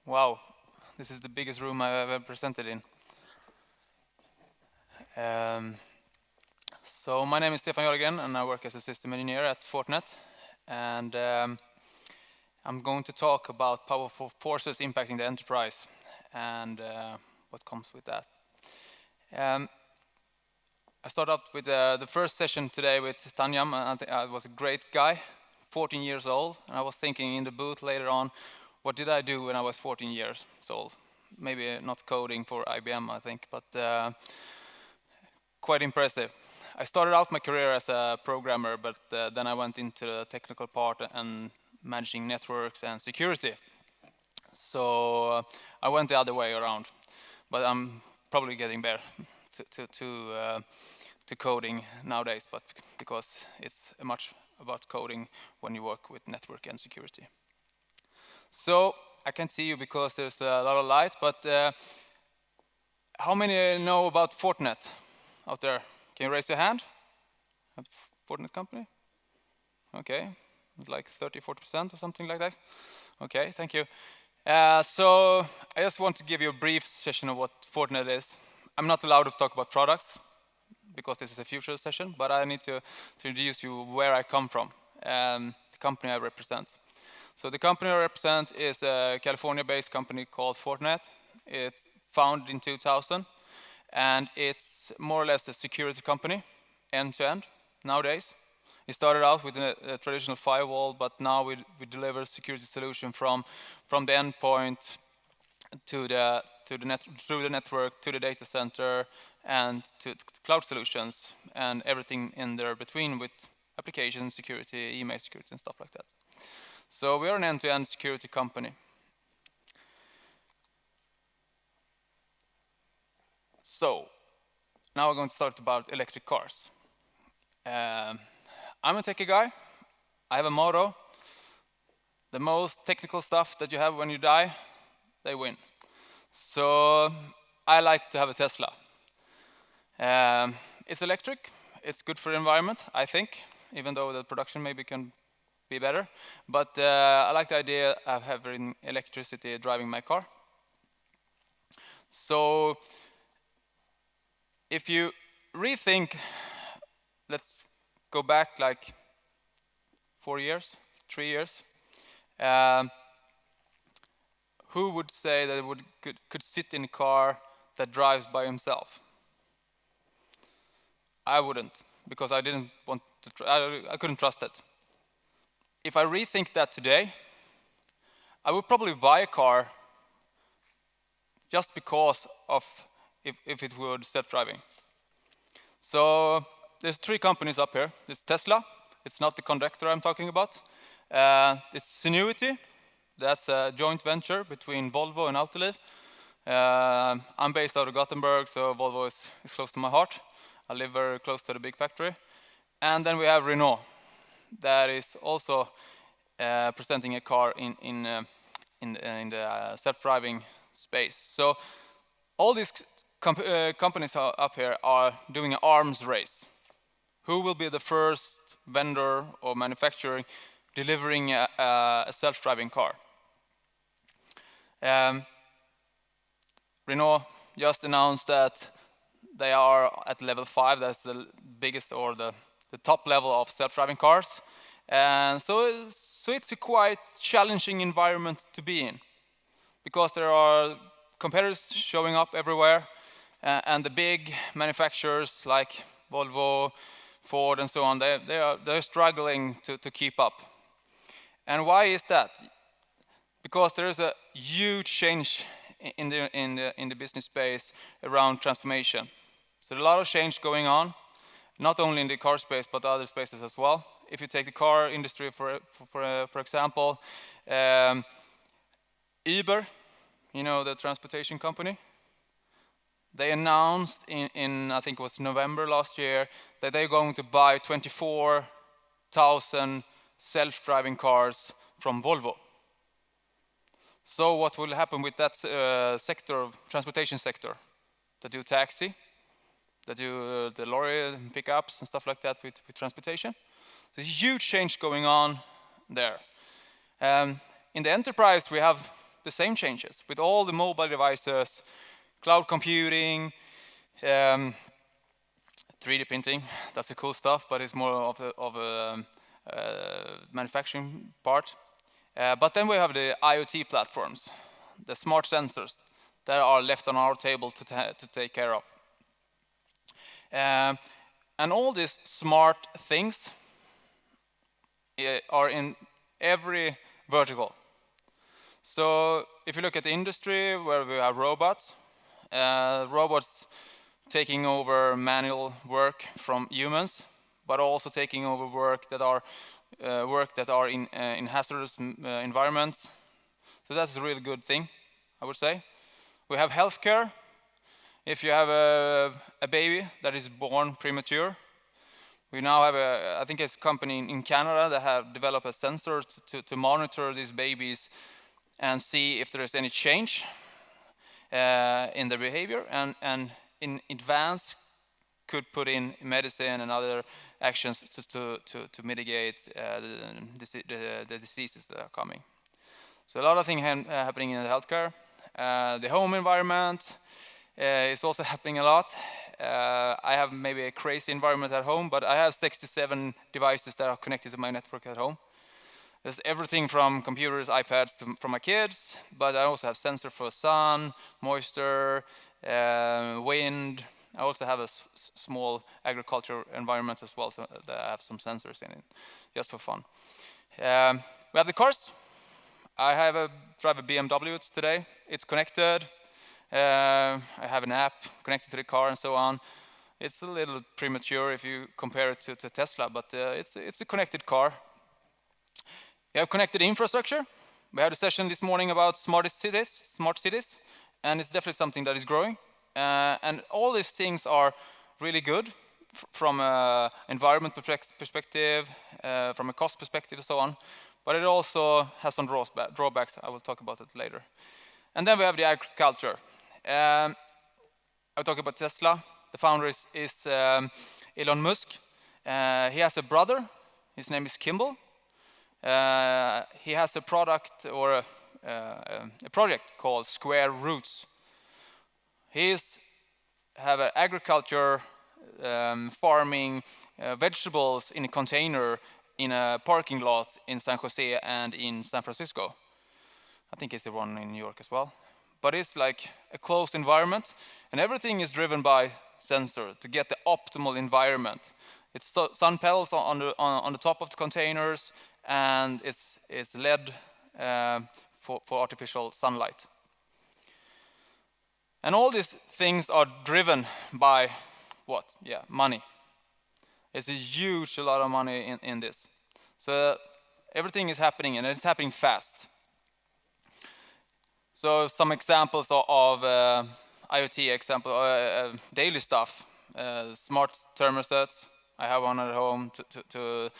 Wow, this is the biggest room I've ever presented in. So my name is Stefan Jarlegren and I work as a system engineer at Fortinet. And I'm going to talk about powerful forces impacting the enterprise and what comes with that. I started out with the first session today with Tanyam, and I think I was a great guy, 14 years old, and I was thinking in the booth later on, what did I do when I was 14 years old? Maybe not coding for IBM, I think, but quite impressive. I started out my career as a programmer, but then I went into the technical part and managing networks and security. So I went the other way around, but I'm probably getting better to coding nowadays, but because it's much about coding when you work with network and security. So I can't see you because there's a lot of light, but how many know about Fortinet out there? Can you raise your hand? A Fortinet company? Okay, it's like 30-40% or something like that. Okay, thank you. So I just want to give you a brief session of what Fortinet is. I'm not allowed to talk about products because this is a future session, but I need to introduce you where I come from, the company I represent. So the company I represent is a California-based company called Fortinet. It's founded in 2000, and it's more or less a security company, end-to-end, nowadays. It started out with a traditional firewall, but now we deliver security solution from the endpoint through the network, to the data center, and to cloud solutions, and everything in there between with application security, email security, and stuff like that. So we are an end-to-end security company. So now we're going to start about electric cars. I'm a techie guy. I have a motto: the most technical stuff that you have when you die, they win. So I like to have a Tesla. It's electric. It's good for the environment, I think, even though the production maybe can be better. But I like the idea of having electricity driving my car. So if you rethink, let's go back like 4 years, 3 years. Who would say that could sit in a car that drives by himself? I wouldn't, because I didn't want to. I couldn't trust it. If I rethink that today, I would probably buy a car just because of if it would self-driving. So there's 3 companies up here. There's Tesla. It's not the conductor I'm talking about. It's Sinuity. That's a joint venture between Volvo and Autoliv. I'm based out of Gothenburg, so Volvo is close to my heart. I live very close to the big factory. And then we have Renault, that is also presenting a car in the self-driving space. So all these companies up here are doing an arms race. Who will be the first vendor or manufacturer delivering a self-driving car? Renault just announced that they are at level 5. That's the biggest or the top level of self-driving cars. And so it's a quite challenging environment to be in, because there are competitors showing up everywhere, and the big manufacturers like Volvo, Ford, and so on, they're struggling to keep up. And why is that? Because there is a huge change in the business space around transformation. So a lot of change going on, not only in the car space but other spaces as well. If you take the car industry for example, Uber, you know, the transportation company, they announced in I think it was November last year that they're going to buy 24,000 self-driving cars from Volvo. So what will happen with that sector, transportation sector, that do taxi, that do the lorry and pickups and stuff like that with transportation? There's a huge change going on there. In the enterprise, we have the same changes with all the mobile devices, cloud computing, 3D printing. That's the cool stuff, but it's more of a manufacturing part. But then we have the IoT platforms, the smart sensors that are left on our table to take care of. And all these smart things are in every vertical. So if you look at the industry where we have robots, robots taking over manual work from humans, but also taking over work that are in hazardous environments. So that's a really good thing, I would say. We have healthcare. If you have a baby that is born premature, we now have I think it's a company in Canada that have developed a sensor to monitor these babies and see if there is any change in their behavior, and in advance could put in medicine and other actions to mitigate the diseases that are coming. So a lot of things happening in the healthcare. The home environment is also happening a lot. I have maybe a crazy environment at home, but I have 67 devices that are connected to my network at home. There's everything from computers, iPads from my kids, but I also have sensor for sun, moisture, wind. I also have a small agriculture environment as well, so that I have some sensors in it, just for fun. We have the cars. I drive a BMW today. It's connected. I have an app connected to the car and so on. It's a little premature if you compare it to Tesla, but it's a connected car. We have connected infrastructure. We had a session this morning about smart cities, and it's definitely something that is growing. And all these things are really good from an environment perspective, from a cost perspective and so on. But it also has some drawbacks. I will talk about it later. And then we have the agriculture. I'll talk about Tesla. The founder is Elon Musk. He has a brother. His name is Kimball. He has a product or a project called Square Roots. He's have an agriculture farming vegetables in a container in a parking lot in San Jose and in San Francisco. I think it's the one in New York as well. But it's like a closed environment, and everything is driven by sensor to get the optimal environment. It's sun panels on the top of the containers, and it's LED for artificial sunlight. And all these things are driven by what? Yeah, money. It's a lot of money in this. So everything is happening, and it's happening fast. So some examples of IoT daily stuff. Smart thermostats. I have one at home to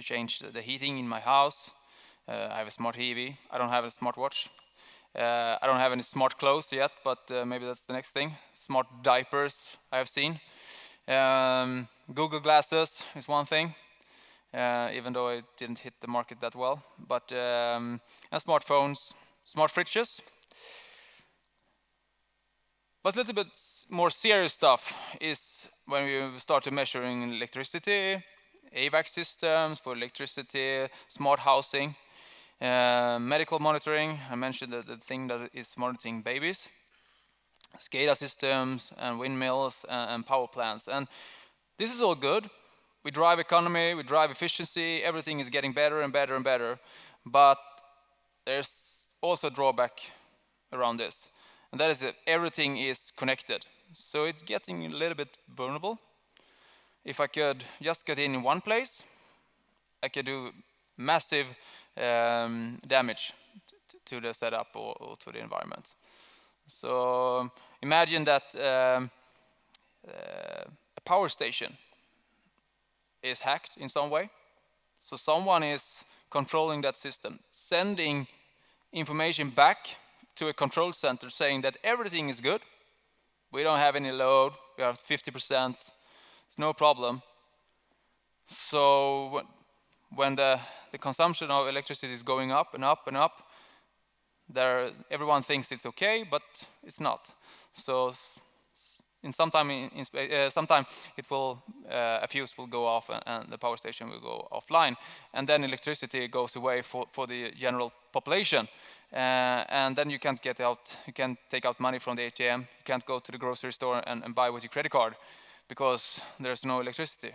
change the heating in my house. I have a smart TV. I don't have a smartwatch. I don't have any smart clothes yet, but maybe that's the next thing. Smart diapers I have seen. Google Glasses is one thing, even though it didn't hit the market that well. But and smartphones, smart fridges. But a little bit more serious stuff is when we start measuring electricity, AVAC systems for electricity, smart housing, medical monitoring. I mentioned the thing that is monitoring babies, SCADA systems and windmills and power plants. And this is all good. We drive economy, we drive efficiency, everything is getting better and better and better. But there's also a drawback around this. And that is that everything is connected. So it's getting a little bit vulnerable. If I could just get in one place, I could do massive damage to the setup or to the environment. So imagine that a power station is hacked in some way. So someone is controlling that system, sending information back to a control center saying that everything is good. We don't have any load. We have 50%. It's no problem. So when the consumption of electricity is going up and up and up, everyone thinks it's okay, but it's not. So in sometime it will a fuse will go off and the power station will go offline, and then electricity goes away for the general population, and then you can't take out money from the ATM, you can't go to the grocery store and buy with your credit card because there's no electricity.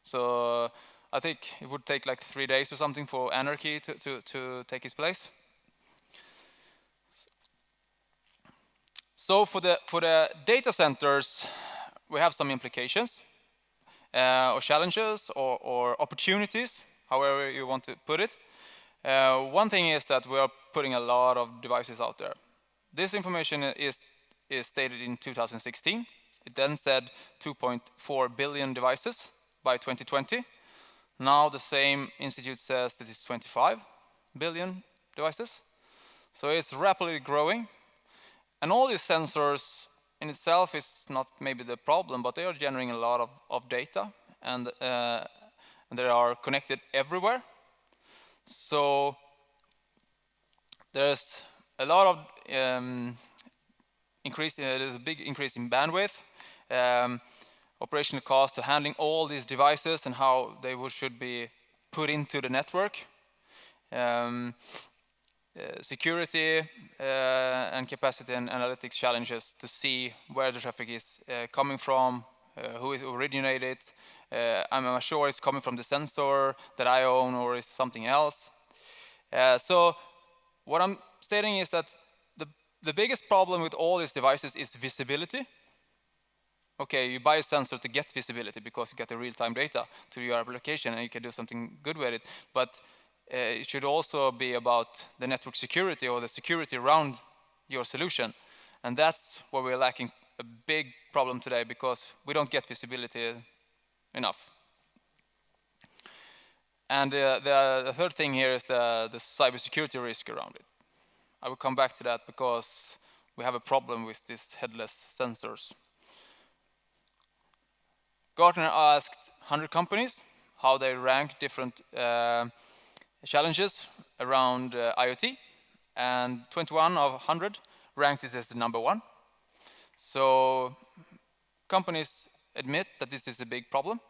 So I think it would take like 3 days or something for anarchy to take its place. So for the data centers, we have some implications, or challenges, or opportunities, however you want to put it. One thing is that we are putting a lot of devices out there. This information is stated in 2016. It then said 2.4 billion devices by 2020. Now the same institute says that it's 25 billion devices. So it's rapidly growing. And all these sensors in itself is not maybe the problem, but they are generating a lot of data, and they are connected everywhere. So there's a lot of there's a big increase in bandwidth, operational cost to handling all these devices and how they should be put into the network. Security and capacity and analytics challenges to see where the traffic is coming from, who is originated. I'm sure it's coming from the sensor that I own or is something else. So what I'm stating is that the biggest problem with all these devices is visibility. Okay, you buy a sensor to get visibility because you get the real-time data to your application and you can do something good with it. But it should also be about the network security or the security around your solution. And that's where we're lacking a big problem today because we don't get visibility enough. And the third thing here is the cybersecurity risk around it. I will come back to that because we have a problem with these headless sensors. Gartner asked 100 companies how they rank different challenges around IoT, and 21 of 100 ranked it as the number one. So companies admit that this is a big problem.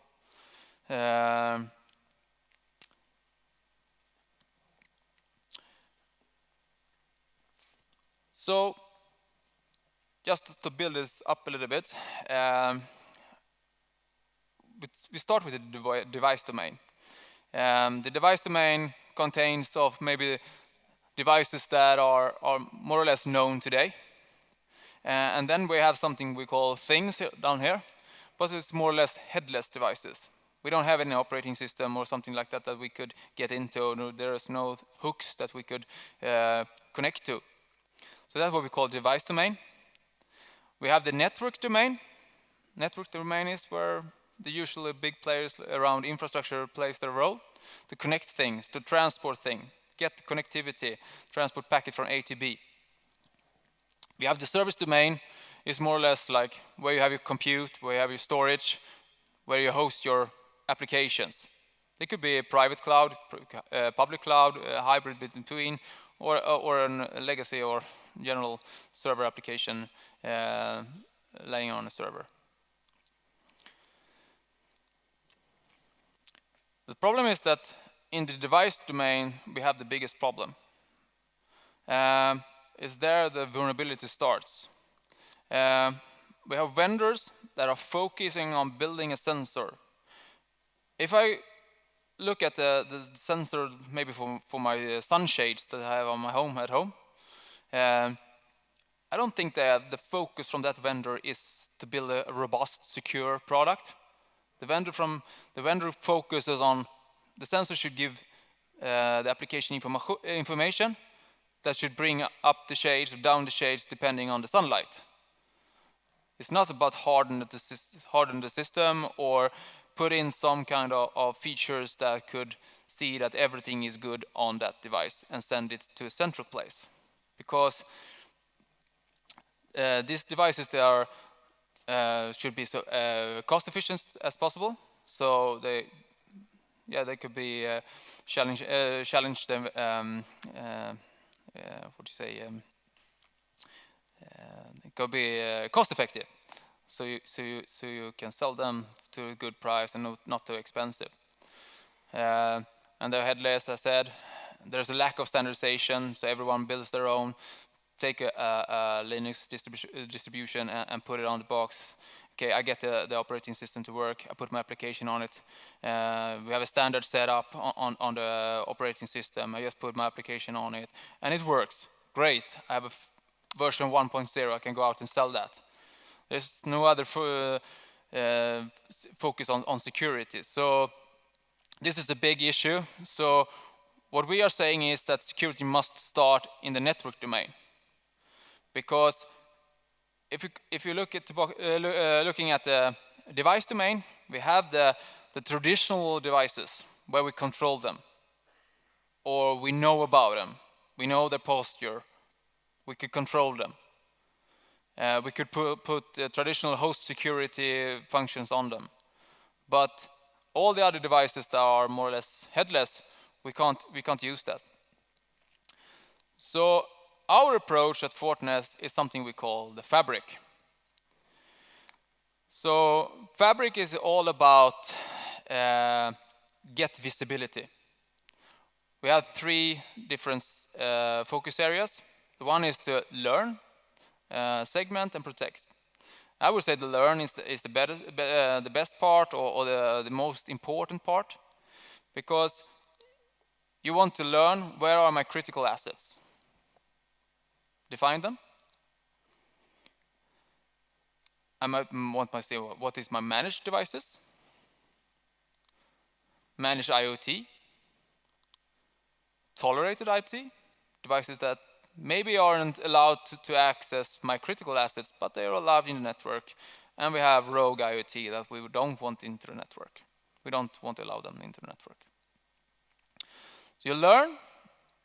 So just to build this up a little bit, we start with the device domain. The device domain contains of maybe devices that are more or less known today. And then we have something we call things down here, but it's more or less headless devices. We don't have any operating system or something like that that we could get into. No, there is no hooks that we could connect to. So that's what we call device domain. We have the network domain. Network domain is where the usually big players around infrastructure plays their role to connect things, to transport things, get the connectivity, transport packet from A to B. We have the service domain, is more or less like where you have your compute, where you have your storage, where you host your applications. It could be a private cloud, public cloud, a hybrid between, or a legacy or general server application laying on a server. The problem is that in the device domain, we have the biggest problem. Is there the vulnerability starts. We have vendors that are focusing on building a sensor. If I look at the sensor, maybe for my sunshades that I have on my home at home, I don't think that the focus from that vendor is to build a robust, secure product. The vendor focuses on the sensor should give the application information that should bring up the shades or down the shades depending on the sunlight. It's not about harden the system or put in some kind of features that could see that everything is good on that device and send it to a central place. Because these devices, they are should be so cost efficient as possible. So they could be challenge them what do you say? It could be cost effective. So you can sell them to a good price and not too expensive. And the headless, as I said, there's a lack of standardization, so everyone builds their own. Take a Linux distribution and put it on the box. Okay, I get the operating system to work. I put my application on it. We have a standard setup on the operating system. I just put my application on it, and it works. Great. I have a version 1.0. I can go out and sell that. There's no other focus on security. So this is a big issue. So what we are saying is that security must start in the network domain. Because if you look at looking at the device domain, we have the traditional devices where we control them, or we know about them. We know their posture. We could control them. We could put traditional host security functions on them. But all the other devices that are more or less headless, we can't use that. So our approach at Fortinet is something we call the fabric. So fabric is all about get visibility. We have 3 different focus areas. The one is to learn, segment, and protect. I would say the learn is the best part, or the most important part, because you want to learn where are my critical assets. Define them. I might want to say what is my managed devices, managed IoT, tolerated IoT, devices that maybe aren't allowed to access my critical assets, but they are allowed in the network. And we have rogue IoT that we don't want into the network. We don't want to allow them into the network. So you learn,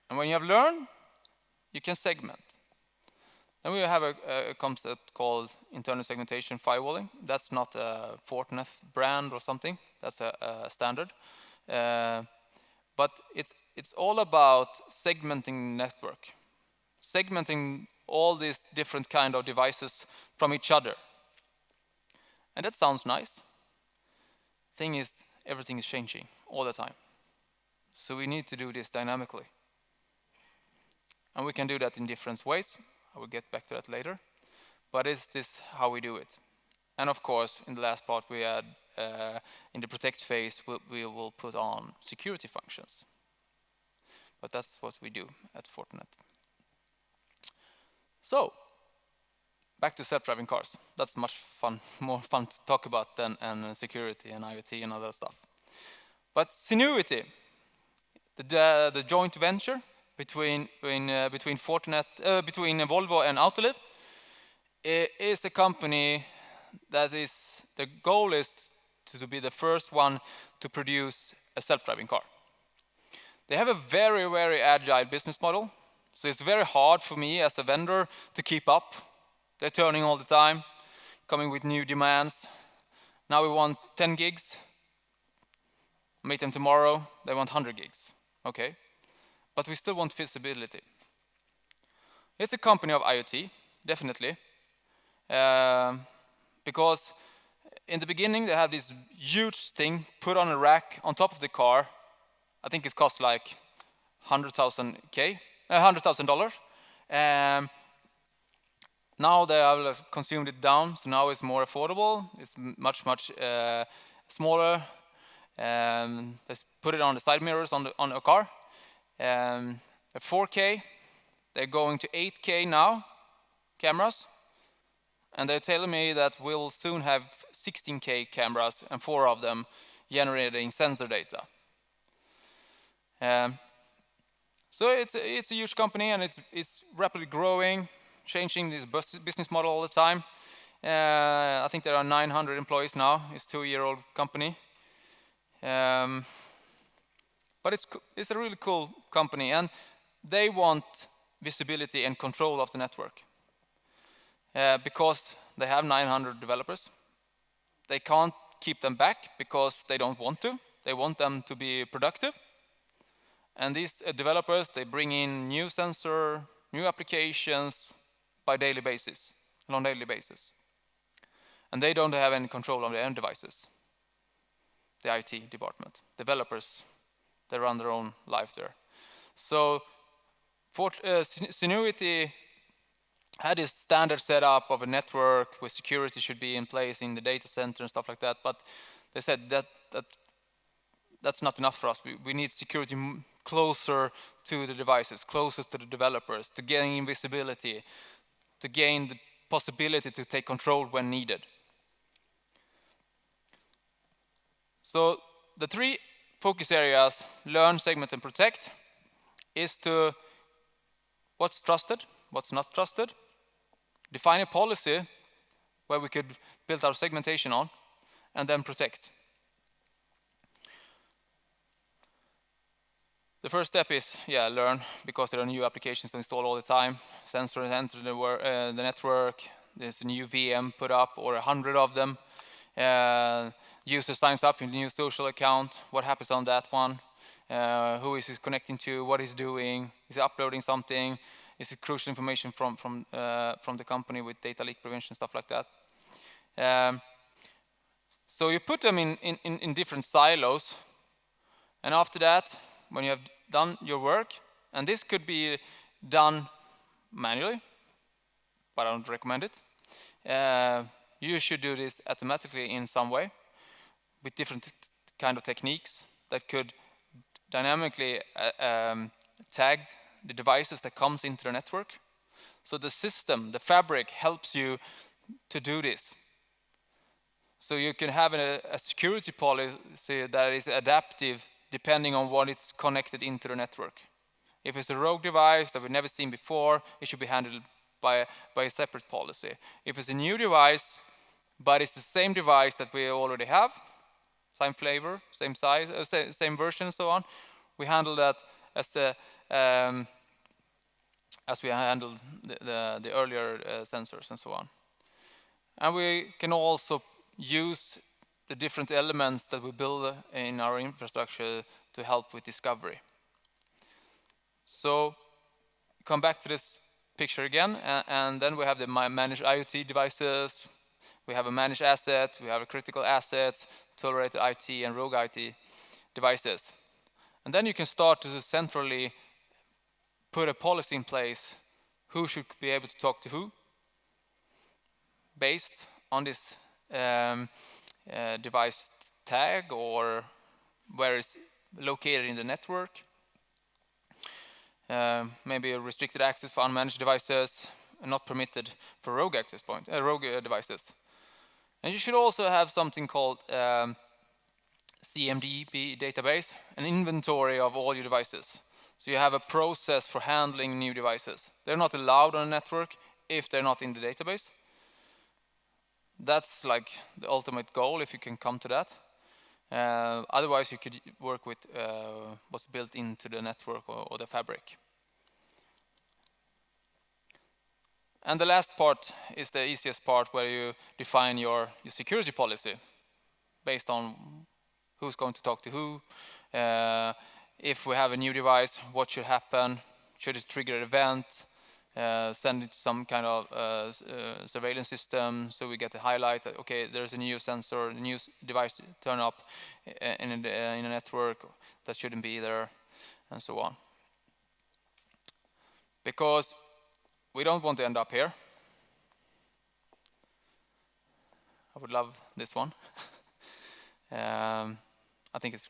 and when you have learned, you can segment. Then we have a concept called internal segmentation firewalling. That's not a Fortinet brand or something. That's a standard. But it's all about segmenting network. Segmenting all these different kind of devices from each other. And that sounds nice. Thing is, everything is changing all the time. So we need to do this dynamically. And we can do that in different ways. I will get back to that later. But is this how we do it? And of course, in the last part we had, in the protect phase, we will put on security functions. But that's what we do at Fortinet. So, back to self-driving cars. That's much fun, more fun to talk about than security and IoT and other stuff. But Sinuity, the joint venture between Fortinet, between Volvo and Autoliv, is a company that is, the goal is to be the first one to produce a self-driving car. They have a very, very agile business model, so it's very hard for me as a vendor to keep up. They're turning all the time, coming with new demands. Now we want 10 gigs. Meet them tomorrow, they want 100 gigs. Okay. But we still want visibility. It's a company of IoT, definitely. Because in the beginning they had this huge thing put on a rack on top of the car. I think it cost like $100,000. Now they have consumed it down, so now it's more affordable. It's much smaller. Let's put it on the side mirrors on a car. 4K, they're going to 8K now, cameras. And they're telling me that we'll soon have 16K cameras and 4 of them generating sensor data. So it's a huge company, and it's rapidly growing, changing this business model all the time. I think there are 900 employees now. It's a 2-year-old company. But it's a really cool company, and they want visibility and control of the network. Because they have 900 developers. They can't keep them back because they don't want to. They want them to be productive. And these developers, they bring in new sensor, new applications by daily basis, on daily basis. And they don't have any control on their end devices. The IT department, developers, they run their own life there. So Synuity had this standard setup of a network where security should be in place in the data center and stuff like that, but they said that's not enough for us. We need security closer to the devices, closer to the developers, to gain visibility, to gain the possibility to take control when needed. So the three focus areas, learn, segment, and protect, is to what's trusted, what's not trusted, define a policy where we could build our segmentation on, and then protect. The first step is, learn, because there are new applications to install all the time. Sensors enter the network, there's a new VM put up, or 100 of them. User signs up in a new social account. What happens on that one? Who is he connecting to? What he's doing? Is he uploading something? Is it crucial information from the company with data leak prevention, stuff like that? So you put them in different silos, and after that, when you have done your work, and this could be done manually, but I don't recommend it. You should do this automatically in some way with different kind of techniques that could dynamically tag the devices that comes into the network. So the system, the fabric, helps you to do this. So you can have a security policy that is adaptive depending on what it's connected into the network. If it's a rogue device that we've never seen before, it should be handled by a separate policy. If it's a new device, but it's the same device that we already have, same flavor, same size, same version, and so on, we handle that as we handled the earlier sensors and so on. And we can also use the different elements that we build in our infrastructure to help with discovery. So come back to this picture again, and then we have the managed IoT devices, we have a managed asset, we have a critical assets, tolerated IT and rogue IT devices. And then you can start to centrally put a policy in place who should be able to talk to who based on this device tag or where it's located in the network. Maybe a restricted access for unmanaged devices and not permitted for rogue access point, rogue devices. And you should also have something called CMDB database, an inventory of all your devices. So you have a process for handling new devices. They're not allowed on a network if they're not in the database. That's like the ultimate goal if you can come to that. Otherwise you could work with what's built into the network or the fabric. And the last part is the easiest part, where you define your security policy based on who's going to talk to who. If we have a new device, what should happen? Should it trigger an event? Send it to some kind of surveillance system so we get the highlight that, okay, there's a new sensor, a new device turn up in a network that shouldn't be there, and so on. Because we don't want to end up here. I would love this one. I think it's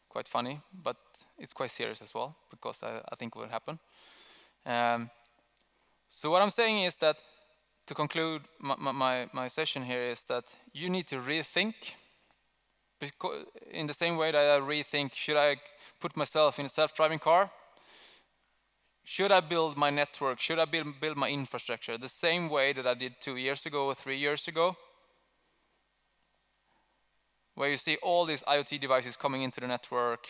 quite funny, but it's quite serious as well, because I think it will happen. So what I'm saying is that, to conclude my session here, is that you need to rethink, in the same way that I rethink, should I put myself in a self-driving car? Should I build my network? Should I build my infrastructure the same way that I did 2 years ago or 3 years ago? Where you see all these IoT devices coming into the network.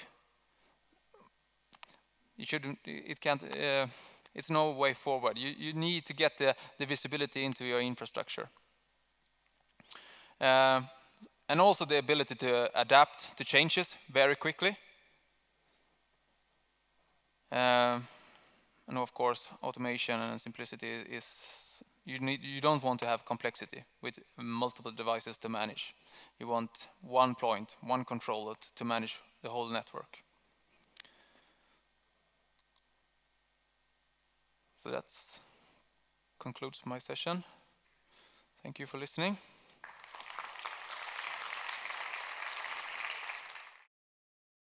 It's no way forward. You need to get the visibility into your infrastructure. And also the ability to adapt to changes very quickly. And of course, automation and simplicity is, you don't want to have complexity with multiple devices to manage. You want one point, one controller to manage the whole network. So that concludes my session. Thank you for listening.